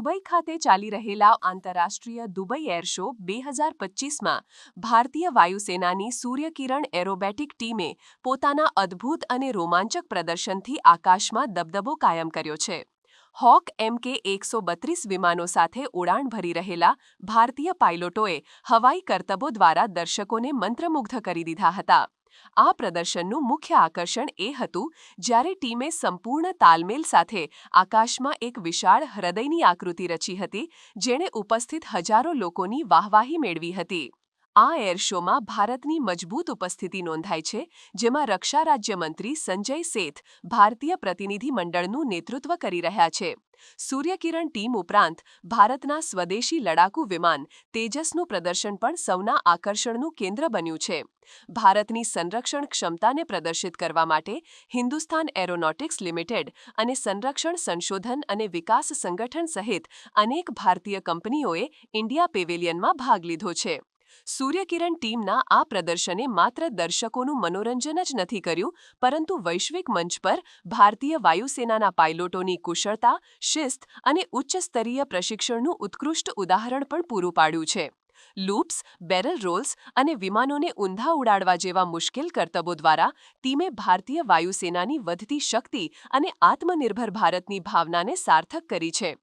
Dubai ખાતે ચાલી રહેલા આંતરરાષ્ટ્રીય દુબઈ એર શો 2025માં ભારતીય વાયુસેનાની સૂર્યકિરણ એરોબેટિક ટીમે પોતાના અદ્ભુત અને રોમાંચક પ્રદર્શનથી આકાશમાં દબદબો કાયમ કર્યો છે. હોક MK-132 વિમાનો સાથે ઉડાન ભરી રહેલા ભારતીય પાઇલોટોએ હવાઈ કરતબો દ્વારા દર્શકોને મંત્રમુગ્ધ કરી દીધા હતા. આ પ્રદર્શનનું મુખ્ય આકર્ષણ એ હતું જ્યારે ટીમે સંપૂર્ણ તાલમેલ સાથે આકાશમાં એક વિશાળ હૃદયની આકૃતિ રચી હતી, જેણે ઉપસ્થિત હજારો લોકોની વાહવાહી મેળવી હતી. આ એર શોમાં ભારતની મજબૂત ઉપસ્થિતિ નોંધાઈ છે, જેમાં રક્ષા રાજ્યમંત્રી સંજય સેથ ભારતીય પ્રતિનિધિ મંડળનું નેતૃત્વ કરી રહ્યા છે. સૂર્યકિરણ ટીમ ઉપરાંત ભારતના સ્વદેશી લડાકુ વિમાન તેજસનું પ્રદર્શન પણ સૌના આકર્ષણનું કેન્દ્ર બન્યું છે. ભારતની સંરક્ષણ ક્ષમતાને પ્રદર્શિત કરવા માટે હિન્દુસ્તાન એરોનોટિક્સ લિમિટેડ અને સંરક્ષણ સંશોધન અને વિકાસ સંગઠન સહિત અનેક ભારતીય કંપનીઓએ ઇન્ડિયા પેવેલિયનમાં ભાગ લીધો છે. સૂર્યકિરણ ટીમના આ પ્રદર્શને માત્ર દર્શકોનું મનોરંજન જ નથી કર્યું, પરંતુ વૈશ્વિક મંચ પર ભારતીય વાયુસેનાના પાઇલોટોની કુશળતા, શિસ્ત અને ઉચ્ચ સ્તરીય પ્રશિક્ષણનું ઉત્કૃષ્ટ ઉદાહરણ પણ પૂરું પાડ્યું છે. લૂપ્સ, બેરલ રોલ્સ અને વિમાનોને ઊંધા ઉડાડવા જેવા મુશ્કેલ કરતબો દ્વારા ટીમે ભારતીય વાયુસેનાની વધતી શક્તિ અને આત્મનિર્ભર ભારતની ભાવનાને સાર્થક કરી છે.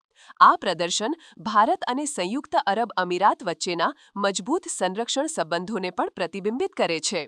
આ પ્રદર્શન ભારત અને સંયુક્ત અરબ અમીરાત વચ્ચેના મજબૂત સંરક્ષણ સંબંધોને પણ પ્રતિબિંબિત કરે છે.